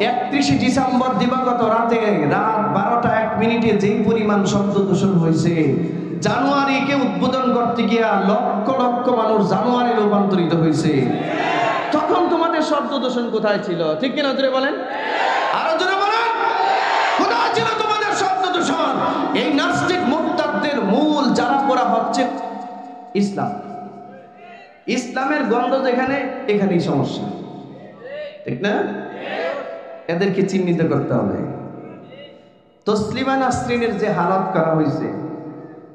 31 ডিসেম্বর দিবাগত রাতে রাত 12টা 1 মিনিটে যেই পরিমাণ শব্দ দূষণ হয়েছে, জানুয়ারিকে উদ্বোধন করতে গিয়া লক্ষ লক্ষ মানুষ জানুয়ারি রূপান্তরিত হয়েছে। তখন তোমাদের শব্দ দূষণ কোথায় ছিল? ঠিক কিনা জোরে বলেন, আরো জোরে বলেন, কোথায় ছিল তোমাদের শব্দ দূষণ? এই নাস্তিক মুরতাদদের মূল যারা করা হচ্ছে ইসলাম, ইসলামের গন্ধ যেখানে, এখানেই সমস্যা। ঠিক না? এদেরকে চিহ্নিত করতে হবে। তসলিমা নাসরিনের যে হালত করা হয়েছে,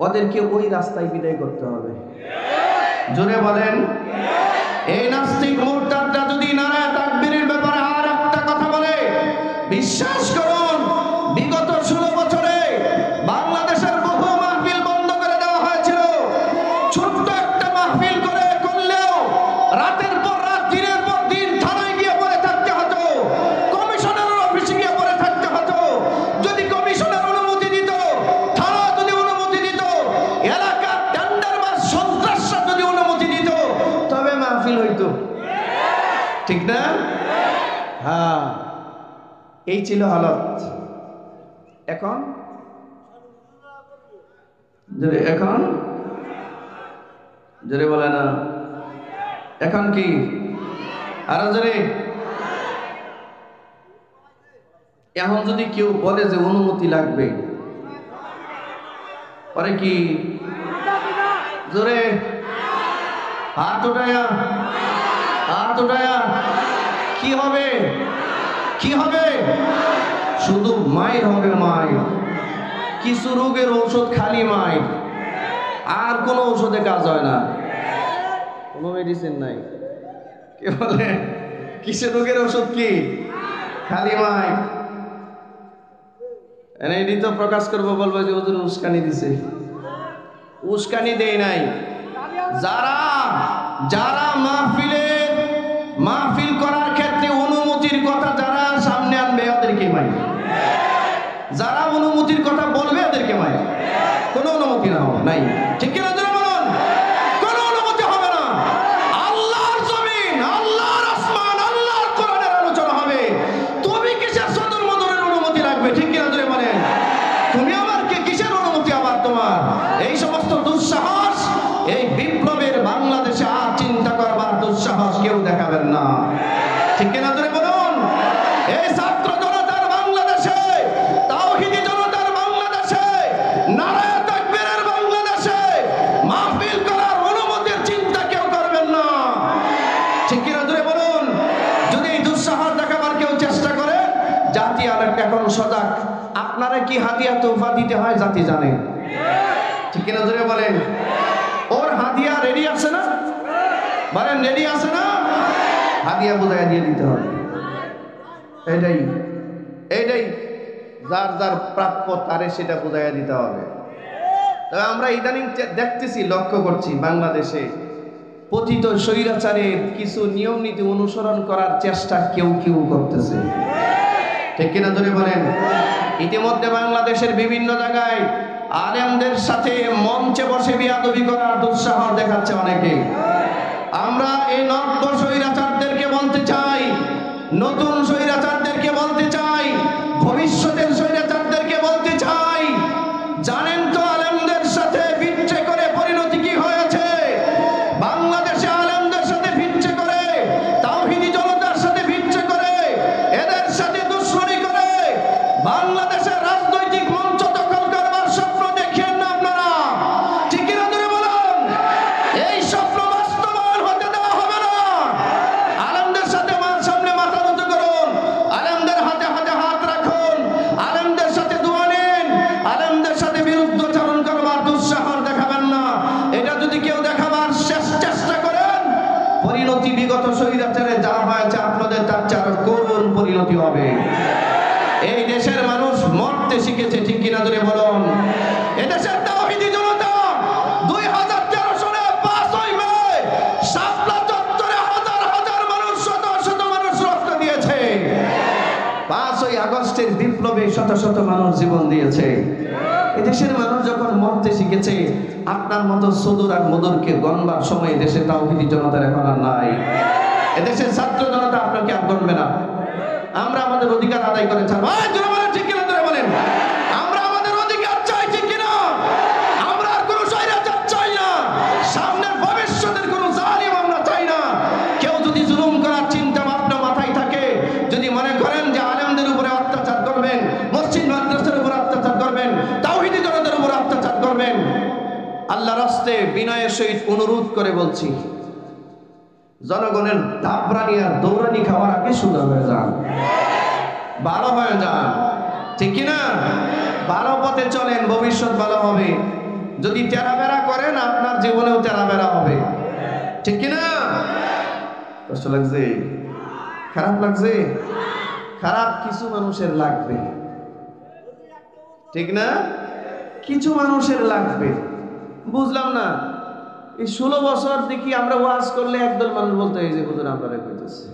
ওদেরকে ওই রাস্তায় বিদায় করতে হবে। জোরে বলেন, এই নাস্তিক মুরতাদরা যদি নারায়ে তাকবীরের ব্যাপারে আর একটা কথা বলে, বিশ্বাস করুন বিগত 16 বছরে বাংলাদেশের বহু মাহফিল বন্ধ করে দেওয়া হয়েছিল। ছোট্ট একটা মাহফিল করলেও রাতের পর রাত, দিনের পর দিন থানায় গিয়ে পড়ে থাকতে হতো, কমিশনারের অফিসে গিয়ে পড়ে থাকতে হতো। যদি কমিশনার অনুমতি দিত, থানা যদি অনুমতি দিত, এলাকার টেন্ডারবাজ সন্ত্রাসরা যদি অনুমতি দিত, তবে মাহফিল হইতো। ঠিক না? হ্যাঁ, এই ছিল হালত। এখন এখন জোরে বলে না, এখন কি? আরো জোরে। এখন যদি কেউ বলে যে অনুমতি লাগবে, পরে কি? জোরে হাত উঠায়া, হাত উঠায়া। কি হবে? কি হবে? শুধু মায়ের হবে, মায়ের। কিছু রোগের ঔষধ খালি মায়ের, আর কোনো ঔষধে কাজ হয় না, কোনো মেডিসিন নাই। কে বলে কিসের রোগের ওষুধ? কি? খালি মায়ের। এটি তো প্রকাশ করবো, বলবো যে হুজুর উস্কানি দিছে। উস্কানি দেয় নাই। যারা যারা মাহফিল করার ক্ষেত্রে অনুমতির কথা যারা সামনে আনবে, ওদেরকে মাই। যারা অনুমতির কথা বলবে, ওদেরকে মাই। কোনো অনুমতি না হবে নাই। ঠিক কিনা জোরে বলুন? কোনো অনুমতি হবে না। আল্লাহর জমিন, আল্লাহর আসমান, আল্লাহর কোরআনের আলোচনা হবে। তুমি কিসের সদর মদরের অনুমতি লাগবে? ঠিক কিনা জোরে বলেন? তুমি আমার কিসের অনুমতি আবার তোমার? এই সমস্ত দুঃসাহস এই বিপ্লবের বাংলাদেশে আর চিন্তা করবার দুঃসাহস কেউ দেখাবেন না। ঠিক কিনা জোরে বলুন? এই ছাত্র জনতার বাংলাদেশে, তাওহীদি জনতার বাংলাদেশে, নারায়ে তাকবীরের বাংলাদেশে মাহফিল করার অনুমতির চিন্তা কেউ করবেন না। ঠিক কিনা জোরে বলুন? যদি এই দুঃসাহস দেখাবার কেউ চেষ্টা করে, জাতি এখন সজাগ। আপনারা কি হাদিয়া তোহফা দিতে হয় জাতি জানে। ঠিক কিনা জোরে বলেন? ওর হাদিয়া রেডি আছে না? বলেন রেডি আছে না? হাদিয়া বুঝাইয়া দিয়ে দিতে হবে। এইটাই যার যার প্রাপ্য তারে সেটা বুঝাইয়া দিতে হবে। তবে আমরা ইদানিং দেখতেছি, লক্ষ্য করছি, বাংলাদেশে পতিত স্বৈরাচারের কিছু নিয়ম নীতি অনুসরণ করার চেষ্টা কেউ কেউ করতেছে। ঠিক কিনা জোরে বলেন? ইতিমধ্যে বাংলাদেশের বিভিন্ন জায়গায় আলেমদের সাথে মঞ্চে বসে বিয়াদবি করার দুঃসাহস দেখাচ্ছে অনেকে। আমরা এই নব্য স্বৈরাচারদেরকে বলতে চাই, নতুন স্বৈরাচারদেরকে বলতে চাই, ভবিষ্যতের স্বৈরাচারদেরকে বলতে চাই, জানেন তো আলেমদের সাথে বিচ্ছে করে পরিণতি কি হয়েছে? বাংলাদেশে আলেমদের সাথে বিচ্ছে করে, তাওহীদি জনতার সাথে বিচ্ছে করে, এদের সাথে দুশ্মনী করে বাংলাদেশের রাজনৈতিক মঞ্চ দখল করবার স্বপ্ন দেখেন না আপনারা। ঠিক কিনা জোরে বলুন? এই স্বপ্ন বাস্তবায়ন হতে দেওয়া হবে না। আলেমদের সাথে সামনে মাথা নত করুন, আলেমদের হাতে হাতে হাত রাখুন, আলেমদের সাথে দোয়া নিন, আলেমদের সাথে বিরুদ্ধাচরণ করবার দুঃসাহস দেখাবেন না। এটা যদি কেউ দেখাবার চেষ্টা করে, পরিণতি বিগত স্বৈরাচারে যা হয়েছে আপনাদের তার চার করুণ পরিণতি হবে। এই দেশের মানুষ মরতে শিখেছে, ঠিক কিনা ধরে বলুন। এদেশের তাওহীদি জনতা 2013 সালে 5ই মে শাপলা চত্বরে হাজার হাজার মানুষ, শত শত মানুষ রক্ত দিয়েছে। 5ই আগস্টের বিপ্লবে শত শত মানুষ জীবন দিয়েছে। এদেশের মানুষ যখন মরতে শিখেছে, আপনার মতো সুদূর আর মধুরকে গণবার সময় দেশে তাওহীদি জনতার এখন আর নাই। এদেশের ছাত্র জনতা আপনাকে আর গণবে না। আমরা আমাদের অধিকার আদায় করে ছাড়বো। ঠিক কিনা ধরে বলেন, আমরা আমাদের অধিকার চাই, ঠিক কিনা? আমরা আর কোনো স্বৈরাচার চাই না, সামনের ভবিষ্যতের কোনো জালিম আমরা চাই না। কেউ যদি জুলুম করার চিন্তা ভাবনা মাথায় থাকে, যদি মনে করেন যে আলেমদের উপরে অত্যাচার করবেন, মসজিদ মাদ্রাসার উপর অত্যাচার করবেন, তাওহীদি জনতার উপর অত্যাচার করবেন, আল্লাহর রাস্তে বিনয়ের সহিত অনুরোধ করে বলছি, জনগণের দাবরানি আর দৌড়ানি খাওয়ার আগে সুন্দর হয়ে যান, ভালো হয়ে যান, ঠিক কিনা? ভালো পথে চলেন, ভবিষ্যৎ ভালো হবে। যদি তেরাবেরা করেন, আপনার জীবনেও তেরাবেরা হবে, ঠিক কিনা? কষ্ট লাগছে? খারাপ লাগছে? খারাপ কিছু মানুষের লাগবে, ঠিক না? কিছু মানুষের লাগবে। বুঝলাম না, এই 16 বছর দেখি আমরা ওয়াজ করলে একদল মানুষ বলতে এই যে হুজুর আপনারা কইতেছে,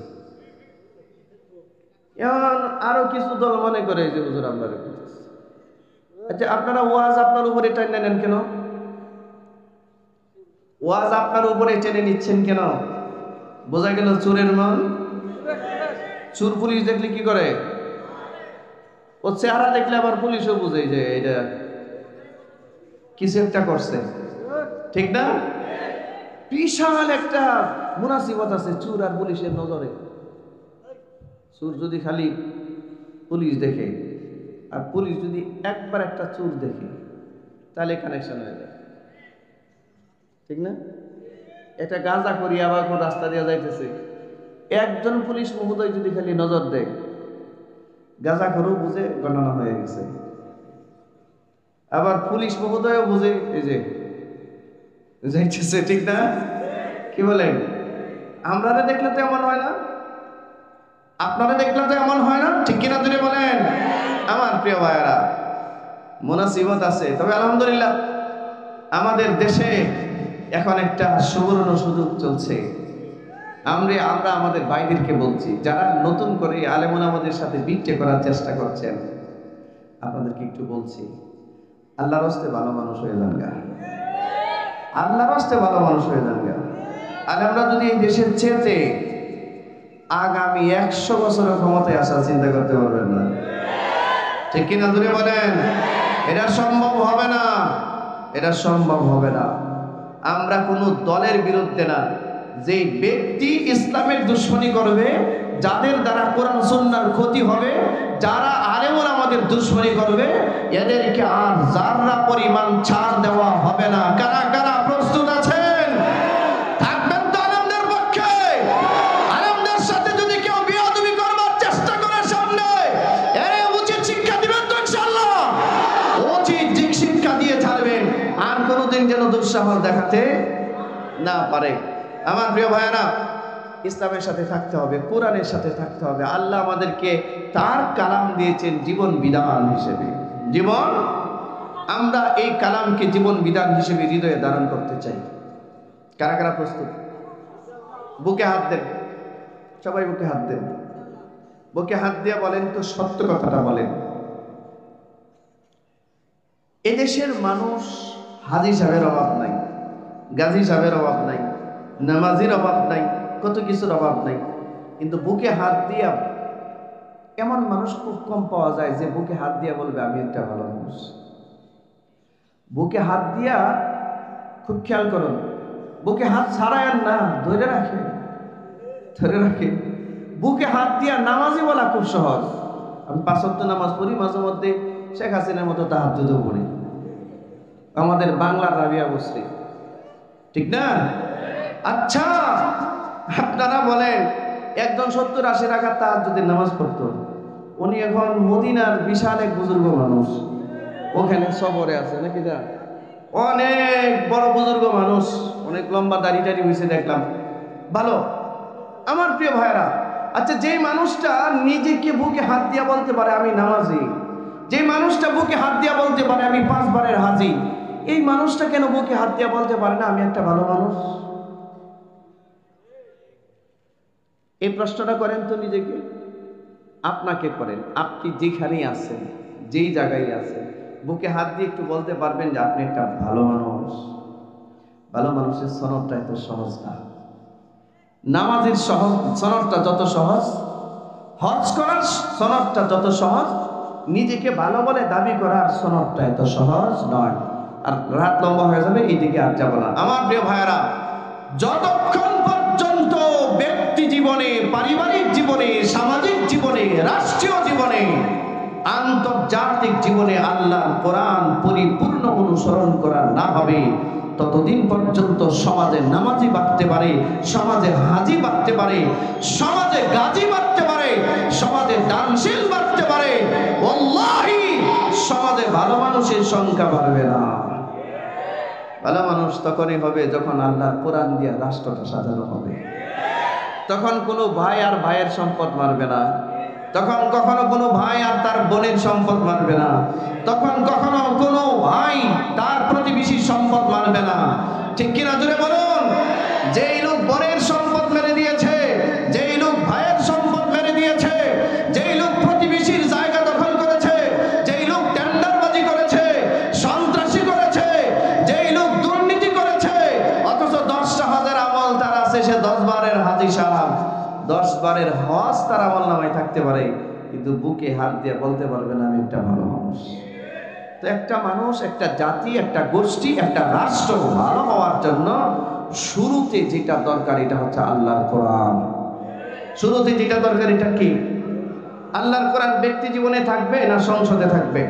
এখন আরো কিছু দল মনে করে এই যে হুজুর আপনারা কইতেছে। আচ্ছা, আপনারা ওয়াজ আপনার উপরে টেনে নেন কেন? ওয়াজ আপনার উপরে টেনে নিচ্ছেন কেন? বোঝা গেল চোরের মন। চোর পুলিশ দেখলে কি করে? ও চেহারা দেখলে আবার পুলিশও বুঝে যে এটা কিছু একটা করছে, ঠিক না? বিশাল একটা মুনাসিবত আছে চোর আর পুলিশের নজরে। চোর যদি খালি পুলিশ দেখে আর পুলিশ যদি একবার একটা চোর দেখে, তাহলে কানেকশন হয়ে যায়, ঠিক না? এটা গাঁজা করি আবার কোন রাস্তা দিয়ে যাইতেছে, একজন পুলিশ মহোদয় যদি খালি নজর দেয়, গাঁজা করেও বুঝে গণনা হয়ে গেছে। আবার পুলিশ মহোদয়ও বুঝে এই যে যাইতেছে, ঠিক না? কি বলেন? আমরা দেখলে তো এমন হয় না, আপনারা দেখলে তো এমন হয় না, ঠিক কিনা যদি বলেন? আমার প্রিয় ভাইয়েরা, মুনাসিবত আছে, তবে আলহামদুলিল্লাহ আমাদের দেশে এখন একটা সুবর্ণ সুযোগ চলছে। আমরা আমাদের ভাইদেরকে বলছি, যারা নতুন করে আলেমুন আমাদের সাথে বিট্টে করার চেষ্টা করছেন, আপনাদেরকে একটু বলছি, আল্লাহর রাস্তে ভালো মানুষ হয়ে যান গা, আল্লাহর রাস্তে ভালো মানুষ হয়ে যান গা। আর আমরা যদি এই দেশের চেতে আগামী 100 বছরের ক্ষমতায় আসার চিন্তা করতে পারবেন না, ঠিক কিনা যদি বলেন? এটা সম্ভব হবে না, এটা সম্ভব হবে না। আমরা কোনো দলের বিরুদ্ধে না, যে ব্যক্তি ইসলামের দুশমনি করবে, যাদের দ্বারা কোরআন সুন্নাহর ক্ষতি হবে, যারা আলেমুন আমাদের দুশমনি করবে, এদেরকে আর যারা পরিমাণ ছাড় দেওয়া হবে না। কারা কারা প্রস্তুত আছেন? থাকবেন তো আলেমদের পক্ষে? আলেমদের সাথে যদি কেউ বিয়াদবি করবার চেষ্টা করে সামনে, এর উচিত শিক্ষা দিবেন তো ইনশাআল্লাহ? উচিত শিক্ষা দিয়ে ছাড়বেন, আর কোনোদিন যেন দুঃসাহস দেখাতে না পারে। আমার প্রিয় ভাইয়েরা, ইসলামের সাথে থাকতে হবে, কোরআনের সাথে থাকতে হবে। আল্লাহ আমাদেরকে তার কালাম দিয়েছেন জীবন বিধান হিসেবে। জীবন, আমরা এই কালামকে জীবন বিধান হিসেবে হৃদয়ে ধারণ করতে চাই। কারা কারা প্রস্তুত? বুকে হাত দেন, সবাই বুকে হাত দেন। বুকে হাত দিয়ে বলেন তো, সত্য কথাটা বলেন। এদেশের মানুষ হাজী সাহেবের অভাব নাই, গাজী সাহেবের অভাব নাই, নামাজির অভাব নাই, কত কিছুর অভাব নাই, কিন্তু বুকে হাত দিয়া এমন মানুষ খুব কম পাওয়া যায় যে বুকে হাত দিয়া বলবে আমি একটা ভালো মানুষ। বুকে হাত দিয়া, খুব খেয়াল করুন, বুকে হাত ছাড়ায়েন না, ধরে রাখে, ধরে রাখে। বুকে হাত দিয়া নামাজি বলা খুব সহজ। আমি 5 ওয়াক্ত নামাজ পড়ি, মাঝে মধ্যে শেখ হাসিনার মতো তাহাজ্জুদও পড়ি, আমাদের বাংলার রাবিয়া বসরি, ঠিক না? আচ্ছা, আপনারা বলেন, একজন 70-80 রাকাত তাহাজ্জুদের নামাজ পড়তো, উনি এখন মদিনার বিশাল এক বুজুর্গ মানুষ, ওখানে সবরে আছে নাকি? যা অনেক বড় বুজুর্গ মানুষ, অনেক লম্বা দাড়ি টাড়ি হয়েছে দেখলাম, ভালো। আমার প্রিয় ভাইরা, আচ্ছা যে মানুষটা নিজেকে বুকে হাত দিয়া বলতে পারে আমি নামাজি, যে মানুষটা বুকে হাত দিয়া বলতে পারে আমি 5 বারের হাজি, এই মানুষটা কেন বুকে হাত দিয়া বলতে পারে না আমি একটা ভালো মানুষ? এই প্রশ্নটা করেন তো নিজেকে, আপনাকে করেন। আপনি যেখানেই আছেন, যেই জায়গায় আছেন, বুকে হাত দিয়ে একটু বলতে পারবেন যে আপনি একটা ভালো মানুষ? ভালো মানুষের সনদটা এত সহজ না। নামাজের সনদটা যত সহজ, হজ করার সনদটা যত সহজ, নিজেকে ভালো বলে দাবি করার সনদটা এত সহজ নয়। আর রাত লম্বা হয়ে যাবে, এইদিকে আর যাবো না। আমার প্রিয় ভাইয়েরা, যতক্ষণ পর্যন্ত ব্যক্তি জীবনে, পারিবারিক জীবনে, সামাজিক জীবনে, রাষ্ট্রীয় জীবনে, আন্তর্জাতিক জীবনে আল্লাহর কোরআন পরিপূর্ণ অনুসরণ করা না হবে, ততদিন পর্যন্ত সমাজে নামাজি বাড়তে পারে, সমাজে হাজি বাড়তে পারে, সমাজে গাজী বাড়তে পারে, সমাজে দানশীল বাড়তে পারে, ওয়াল্লাহি সমাজে ভালো মানুষের সংখ্যা বাড়বে না। ভালো মানুষ তখনই হবে যখন আল্লাহর কোরআন দিয়ে রাষ্ট্রটা সাজানো হবে। তখন কোনো ভাই আর ভাইয়ের সম্পদ মারবে না, তখন কখনো কোনো ভাই আর তার বোনের সম্পদ মারবে না, তখন কখনো কোনো ভাই তার প্রতিবেশীর সম্পদ মারবে না। ঠিক কিনা জোরে বলুন? যেই লোক বোনের সম্পদ মেরে দিয়েছে, যেই লোক ভাইয়ের সম্পদ মেরে দিয়েছে, যেই লোক প্রতিবেশীর জায়গা দখল করেছে, যেই লোক টেন্ডারবাজি করেছে, সন্ত্রাসী করেছে, যেই লোক দুর্নীতি করেছে, অথচ 10টা হজের আমল তার আছে, সে 10 বারের হাজি সাহেব, 10 বারের হজ তার আমল নামায় থাকতে পারে, কিন্তু বুকে হাত দিয়ে বলতে পারবে না আমি একটা ভালো মানুষ। তো একটা মানুষ, একটা জাতি, একটা গোষ্ঠী, একটা রাষ্ট্র ভালো হওয়ার জন্য শুরুতে যেটা দরকার এটা হচ্ছে আল্লাহর কোরআন। শুরুতে যেটা দরকার এটা কি? আল্লাহর কোরআন ব্যক্তি জীবনে থাকবে না সংসদে থাকবে?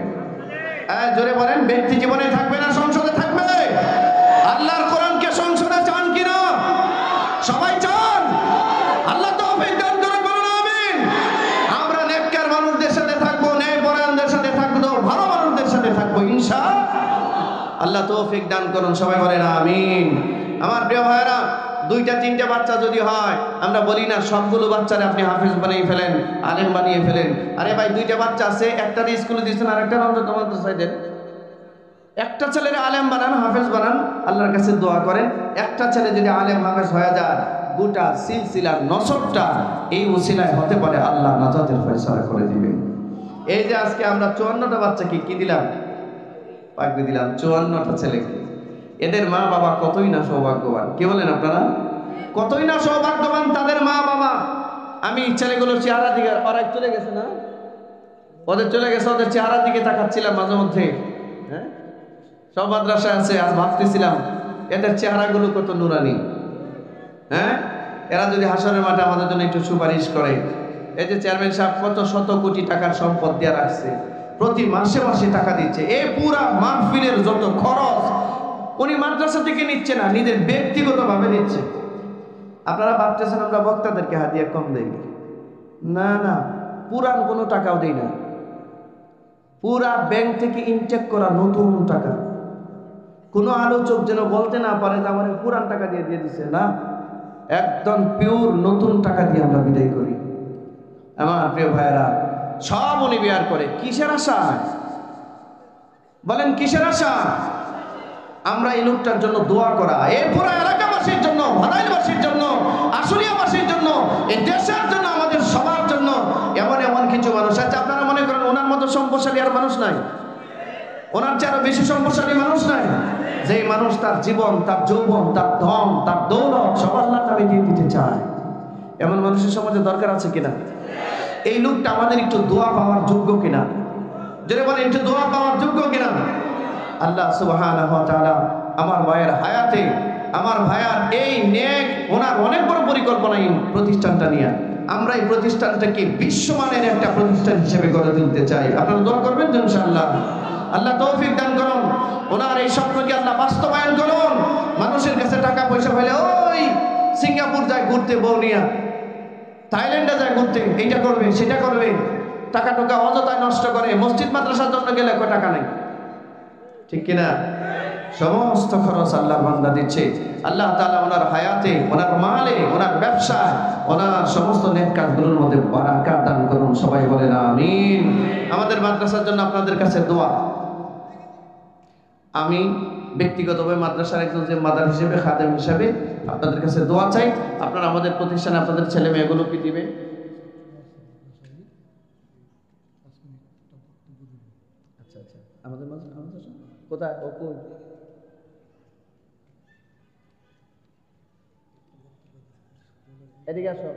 জোরে বলেন, ব্যক্তি জীবনে থাকবে না সংসদে থাকবে? আল্লাহর কোরআনকে সংসদে চান কিনা? সবাই চান? আল্লাহ তৌফিক দান করুন, বলুন আমিন। আমরা নেককার মানুষদের সাথে থাকবো, ন্যায়পরায়ণদের সাথে থাকবো, ভালো মানুষদের সাথে থাকবো ইনশাআল্লাহ। আল্লাহ তৌফিক দান করুন, সবাই বলেন আমিন। আমার প্রিয় ভাইরা, 2টা 3টা বাচ্চা যদি হয়, আমরা বলি না সবগুলো বাচ্চারে আপনি হাফেজ বানিয়ে ফেলেন, আলেম বানিয়ে ফেলেন। আরে ভাই, 2টা বাচ্চা আছে, একটা স্কুলে দিয়েছেন আর একটা অন্তত মাদ্রাসায় দেন। একটা ছেলের আলেম বানান, হাফেজ বানান, আল্লাহর কাছে দোয়া করেন। একটা ছেলে যদি আলেম হাফেজ হয়ে যায়, গোটা সিলসিলার নসবটা এই ওসিলায় হতে পারে, আল্লাহ নাজাতের ফয়সালা করে দিবেন। এই যে আজকে আমরা 54টা বাচ্চাকে কি দিলাম? পাকড়ি দিলাম 54টা ছেলেকে। এদের মা বাবা কতই না সৌভাগ্যবান, কি বলেন আপনারা? কতই না সৌভাগ্যবান তাদের মা বাবা। আমি ছেলেগুলোর চেহারা দিকে, ওরা চলে গেছে না, ওদের চলে গেছে, ওদের চেহারার দিকে তাকাচ্ছিলাম মাঝে মধ্যে। হ্যাঁ, সব মাদ্রাসায় আছে, আর ভাবতেছিলাম এদের চেহারাগুলো কত নুরানি। হ্যাঁ, এরা যদি হাসরের মাঠে আমাদের জন্য একটু সুপারিশ করে। এই যে চেয়ারম্যান সাহেব কত শত কোটি টাকার সম্পদ দিয়ে রাখছে, প্রতি মাসে মাসে টাকা দিচ্ছে। এই পুরা মাহফিলের যত খরচ উনি মাদ্রাসা থেকে নিচ্ছে না, নিজের ব্যক্তিগতভাবে নিচ্ছে। আপনারা ভাবতেছেন আমরা বক্তাদেরকে হাদিয়া কম দেই? না না, পুরান কোনো টাকাও দেই না, পুরা ব্যাংক থেকে ইনটেক করা নতুন টাকা। কোনো আলোচক যেন বলতে না পারে যে আমার পুরান টাকা দিয়ে দিচ্ছে, না, একদম পিওর নতুন টাকা দিয়ে আমরা বিদায় করি। আমার প্রিয় ভাইয়েরা, সব উনি বিয়ার করে কিসের আশা? বলেন কিসের আশা? আমরা এই লোকটার জন্য দোয়া করা, এই পুরো এলাকাবাসীর জন্য, ভাদাইলবাসীর জন্য, আশুলিয়াবাসীর জন্য, এই দেশের জন্য, আমাদের সবার জন্য। এমন এমন কিছু মানুষ আছে, আপনারা মনে করেন ওনার মতো সম্পদশালী আর মানুষ নাই, ওনার চেয়ে আরো বেশি সম্পদশালী মানুষ নাই। যে মানুষ তার জীবন, তার যৌবন, তার ধন, তার দৌলত সব আল্লাহর নামে দিয়ে দিতে চায়, এমন মানুষের সমাজে দরকার আছে কিনা? এই লোকটা আমাদের একটু দোয়া পাওয়ার যোগ্য কিনা? যদি বলেন একটু দোয়া পাওয়ার যোগ্য কিনা? আল্লাহ সুবহানাহু ওয়া তাআলা আমার ভাইয়ের হায়াতে, আমার ভাইয়ার এই নেক, ওনার অনেক বড় পরিকল্পনা এই প্রতিষ্ঠানটা নিয়ে। আমরা এই প্রতিষ্ঠানটাকে বিশ্বমানের একটা প্রতিষ্ঠান হিসেবে গড়ে তুলতে চাই। আপনারা দোয়া করবেন তো ইনশাআল্লাহ। আল্লাহ তৌফিক দান করুন, ওনার এই স্বপ্নকে আল্লাহ বাস্তবায়ন করুন। মানুষের কাছে টাকা পয়সা পেলে ওই সিঙ্গাপুর যায় ঘুরতে বউ নিয়া, থাইল্যান্ডে যায় ঘুরতে, এইটা করবে সেটা করবে, টাকা টোকা অযথায় নষ্ট করে। মসজিদ মাদ্রাসার জন্য গেলে টাকা নাই, ঠিক কিনা? সমস্ত খরচ আল্লাহর বান্দা দিচ্ছে। আল্লাহ তাআলা ওনার হায়াতে, ওনার মালে, ওনার ব্যবসায়, ওনার সমস্ত নেক কাজগুলোর মধ্যে বারাকাত দান করুন। সবাই বলেন আমিন। আমাদের মাদ্রাসার জন্য আপনাদের কাছে দোয়া। আমি ব্যক্তিগতভাবে মাদ্রাসার একজন জিম্মাদার হিসেবে, খাদেম হিসেবে আপনাদের কাছে দোয়া চাই। আপনারা আমাদের প্রতিষ্ঠানে আপনাদের ছেলে মেয়েগুলোকে দিবেন। আচ্ছা আচ্ছা, আমাদের কোথায় ও কই? এদিকে আসো,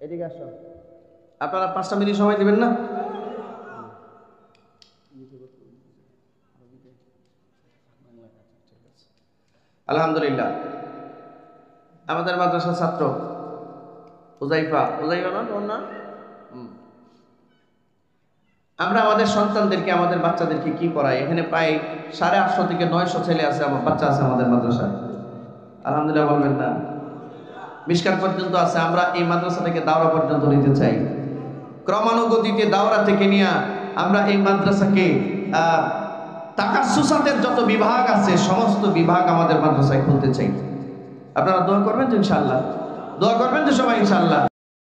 এদিকে আসো। আপনারা 5টা মিনিট সময় দিবেন না? আলহামদুলিল্লাহ, আমাদের মাদ্রাসার ছাত্র উজাইফা না ওর নাম? আমরা আমাদের সন্তানদেরকে, আমাদের বাচ্চাদেরকে কি পড়াই? এখানে প্রায় 850 থেকে 900 ছেলে আছে, আমার বাচ্চা আছে আমাদের মাদ্রাসায়। আলহামদুলিল্লাহ বলবেন না? মিশকাত পর্যন্ত আছে। আমরা এই মাদ্রাসা থেকে দাওরা পর্যন্ত নিতে চাই। ক্রমানুগতিতে দাওরা থেকে নিয়ে আমরা এই মাদ্রাসাকে তাকাসসুসাতের যত বিভাগ আছে সমস্ত বিভাগ আমাদের মাদ্রাসায় খুলতে চাই। আপনারা দোয়া করবেন তো ইনশাআল্লাহ? দোয়া করবেন তো সবাই ইনশাআল্লাহ?